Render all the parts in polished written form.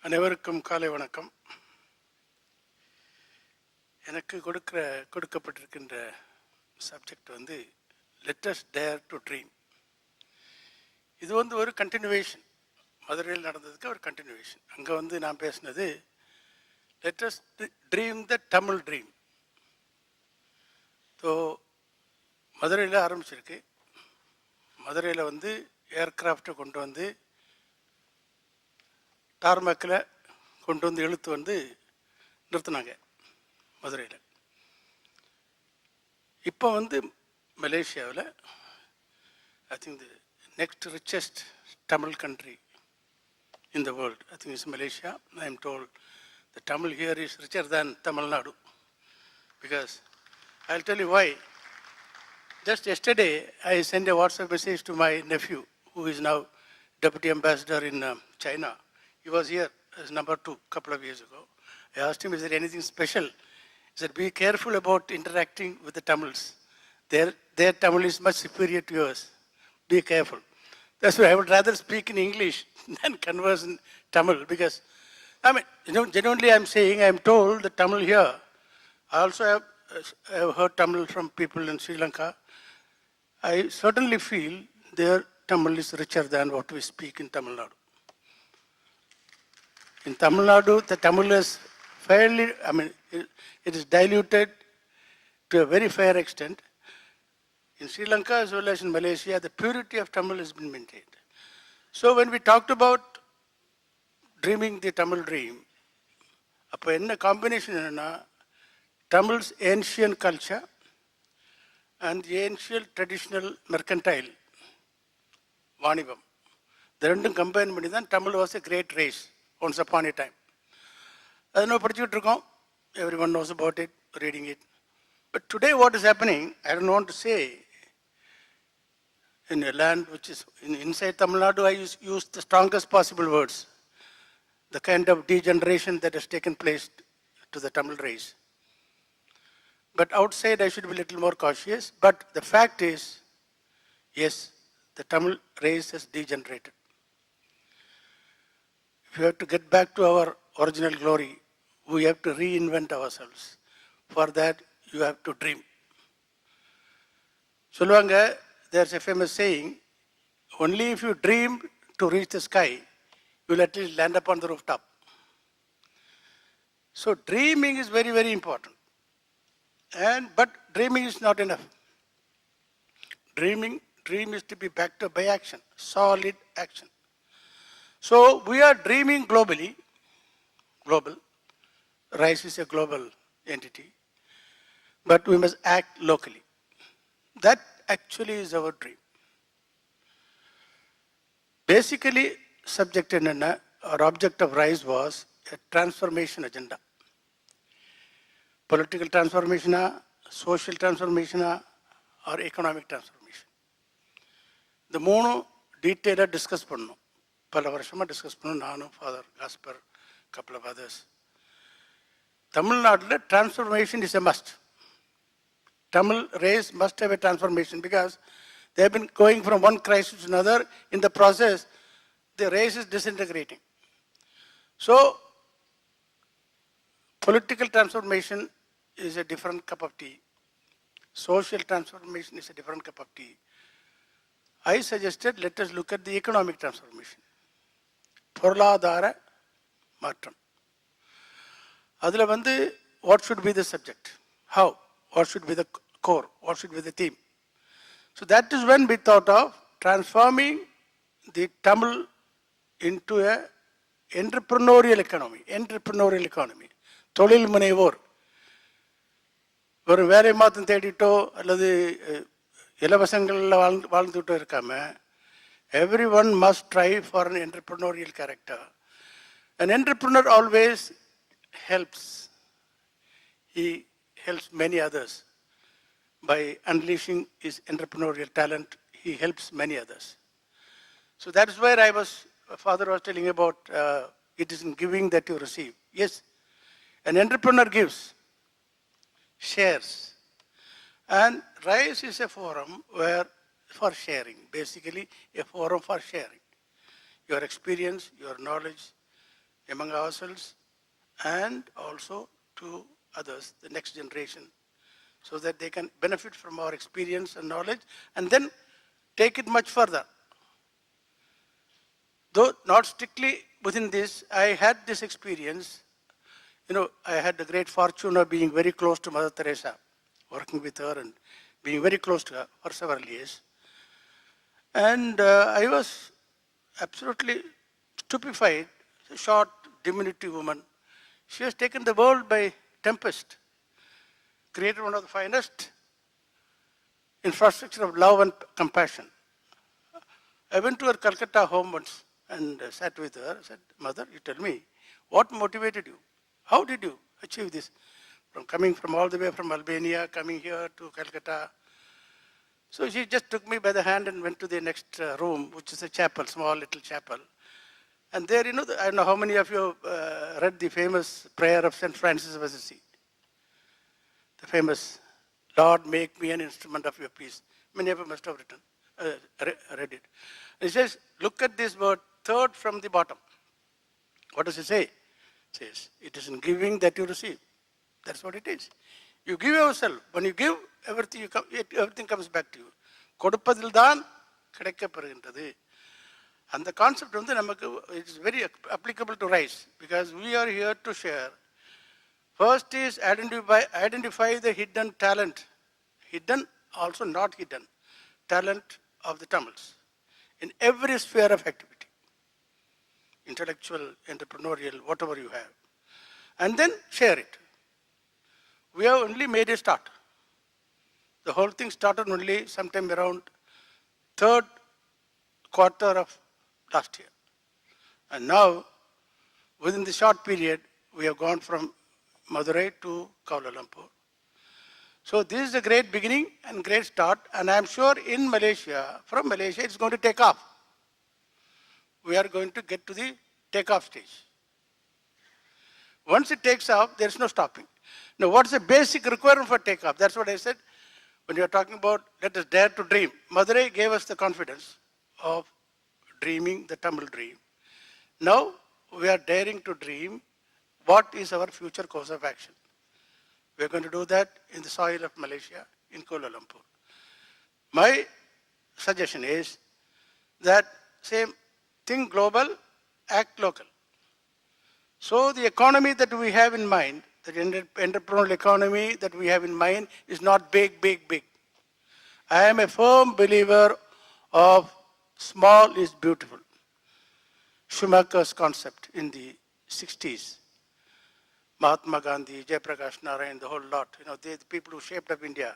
அனைவருக்கும் காலை வணக்கம். எனக்கு கொடுக்கப்பட்டிருக்கின்ற சப்ஜெக்ட் வந்து let us dare to dream. இது வந்து ஒரு கண்டினியூவேஷன், மதுரையில் நடந்ததுக்கு ஒரு கண்டினியூவேஷன். அங்கே வந்து நான் பேசினது லெட் அஸ் ட்ரீம் த தமிழ் ட்ரீம். ஸோ மதுரையில் ஆரம்பிச்சிருக்கு. மதுரையில் வந்து ஏர்கிராஃப்டை கொண்டு வந்து டார்மேக்கில் கொண்டு வந்து இழுத்து வந்து நிறுத்தினாங்க மதுரையில். இப்போ வந்து மலேசியாவில் I think the next richest Tamil country in the world, I think it's Malaysia. I am told the Tamil here is richer than Tamil Nadu, because I'll tell you why. Just yesterday, I sent a WhatsApp message to my nephew, who is now Deputy Ambassador in China. He was here as number 2 a couple of years ago. I asked him, is there anything special? He said, be careful about interacting with the Tamils. Their Tamil is much superior to yours. Be careful. That's why I would rather speak in English than converse in Tamil, because, I mean, genuinely I'm saying, I'm told that Tamil here, I also have heard Tamil from people in Sri Lanka. I certainly feel their Tamil is richer than what we speak in Tamil Nadu. In Tamil Nadu, the Tamil is fairly, I mean, it is diluted to a very fair extent. In Sri Lanka as well as in Malaysia, the purity of Tamil has been maintained. So when we talked about dreaming the Tamil dream, அப்போ என்ன combination என்னென்னா, Tamil's ancient culture and the ancient traditional mercantile வாணிபம், இந்த ரெண்டும் combine பண்ணி தான் Tamil was a great race once upon a time. அது நம்ம படிச்சுக்கிட்டு இருக்கோம். Everyone knows about it, reading it. But today what is happening, I don't want to say, in a land which is inside Tamil Nadu, I use the strongest possible words, the kind of degeneration that has taken place to the Tamil race. But outside I should be a little more cautious. But the fact is, yes, the Tamil race has degenerated. If we have to get back to our original glory, we have to reinvent ourselves. For that, you have to dream. சொல்லுவாங்க, there's a famous saying, only if you dream to reach the sky, you will at least land up on the rooftop. So dreaming is very, very important. But dreaming is not enough. Dream is to be backed up by action, solid action. So we are dreaming globally. Global. Rise is a global entity. But we must act locally. That actually is our dream. Basically, subject என்னன்னா, our object of Rise was a transformation agenda. Political transformation, social transformation, or economic transformation. இந்த மூணு டீட்டெயிலாக discuss பண்ணோம். பல வருஷமாக discuss பண்ணோம். நானும், father Casper, couple of others. தமிழ்நாட்டில் transformation is a must. Tamil race must have a transformation, because they have been going from one crisis to another. In the process, the race is disintegrating. So, political transformation is a different cup of tea. Social transformation is a different cup of tea. I suggested, let us look at the economic transformation. பொருளாதார மாற்றம். அதில் வந்து what should be the subject? How? What should be the core? What should be the theme? So that is when we thought of transforming the Tamil into a entrepreneurial economy. Entrepreneurial economy. தொழில் முனைவோர். ஒரு வேலை மாற்றம் தேடிட்டோ அல்லது இலவசங்களில் வாழ்ந்துட்டோ இருக்காம, everyone must strive for an entrepreneurial character. An entrepreneur always helps. He helps many others. By unleashing his entrepreneurial talent, he helps many others. So that is where Father was telling about, it is in giving that you receive. Yes, an entrepreneur gives, shares, And Rise is a forum for sharing, basically a forum for sharing your experience, your knowledge among ourselves and also to others, the next generation, so that they can benefit from our experience and knowledge and then take it much further. Though not strictly within this, I had this experience. I had the great fortune of being very close to Mother Teresa, working with her and being very close to her for several years. And I was absolutely stupefied, a short, diminutive woman. She has taken the world by tempest, created one of the finest infrastructure of love and compassion. I went to her Calcutta home once and sat with her. I said, Mother, you tell me, what motivated you? How did you achieve this? From coming from all the way from Albania, coming here to Calcutta. So she just took me by the hand and went to the next room, which is a chapel, small little chapel. And there, I don't know how many of you read the famous prayer of St. Francis of Assisi. The famous, Lord, make me an instrument of your peace. Many of you must have read it. It says, look at this word, third from the bottom. What does it say? It says, it is in giving that you receive. That's what it is. You give yourself. When you give, everything comes back to you. கொடுப்பதில் தான் கிடைக்கப்படுகின்றது. And the concept is very applicable to Rise because we are here to share. First is identify the hidden talent. Hidden, also not hidden, talent of the Tamils in every sphere of activity. Intellectual, entrepreneurial, whatever you have. And then share it. We have only made a start. The whole thing started only sometime around third quarter of last year. And now, within the short period, we have gone from Madurai to Kuala Lumpur. So this is a great beginning and great start, and I'm sure in Malaysia, from Malaysia, it's going to take off. We are going to get to the takeoff stage. Once it takes off, there's no stopping. Now, what's the basic requirement for takeoff? That's what I said when you are talking about let us dare to dream. Madurai gave us the confidence of dreaming the Tamil dream. Now, we are daring to dream what is our future course of action. We are going to do that in the soil of Malaysia, in Kuala Lumpur. My suggestion is that same think global, act local. So the economy that we have in mind, the entrepreneurial economy that we have in mind is not big, big, big. I am a firm believer of small is beautiful. Schumacher's concept in the 60s. Mahatma Gandhi, Jayaprakash Narayan, the whole lot, the people who shaped up India,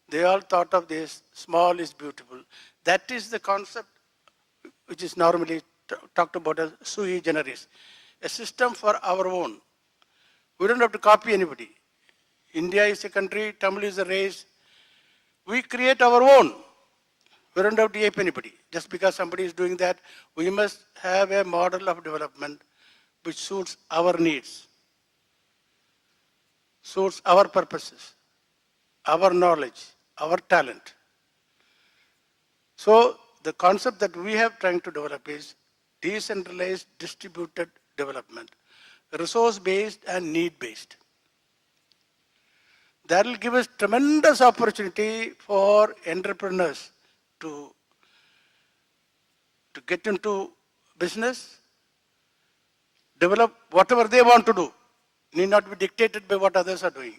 they all thought of this, small is beautiful. That is the concept which is normally talked about as sui generis, a system for our own. We don't have to copy anybody. India is a country, Tamil is a race. We create our own. We don't have to ape anybody. Just because somebody is doing that, we must have a model of development which suits our needs, suits our purposes, our knowledge, our talent. So the concept that we have trying to develop is decentralized distributed development, resource-based and need-based. That will give us tremendous opportunity for entrepreneurs to get into business, develop whatever they want to do, need not be dictated by what others are doing.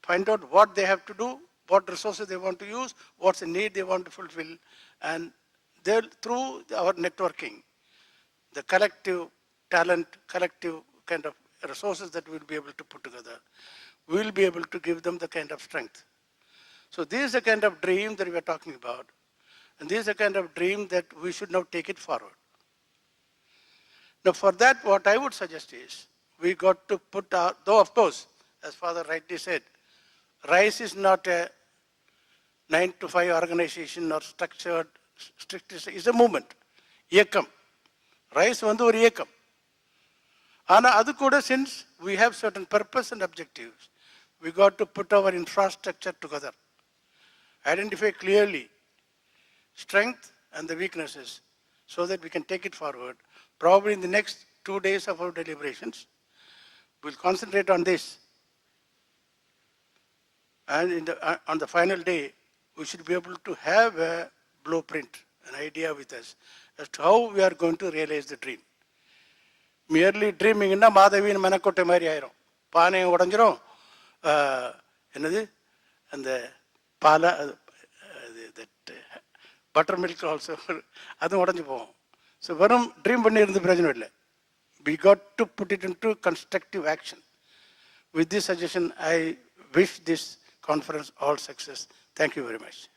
Find out what they have to do, what resources they want to use, what's the need they want to fulfill, and through our networking, the collective talent, collective kind of resources that we'll be able to put together, we'll be able to give them the kind of strength. So this is the kind of dream that we are talking about, and this is the kind of dream that we should now take it forward. Now for that, what I would suggest is, we got to put our, though of course, as Father rightly said, Rise is not a 9-to-5 organization or structured, it's a movement, இயக்கம். Rise வந்து ஒரு இயக்கம். ஆனால் அது கூட since we have certain purpose and objectives, we got to put our infrastructure together, identify clearly strength and the weaknesses so that we can take it forward. Probably in the next 2 days of our deliberations, we'll concentrate on this. And on the final day, we should be able to have a blueprint, an idea with us as to how we are going to realize the dream. Merely dreaming in Madhavi and Manakote Mariairo. Pane Odanjero, and the Pala, that buttermilk also. So, Varum dream in the present. We got to put it into constructive action. With this suggestion, I wish this conference all success. Thank you very much.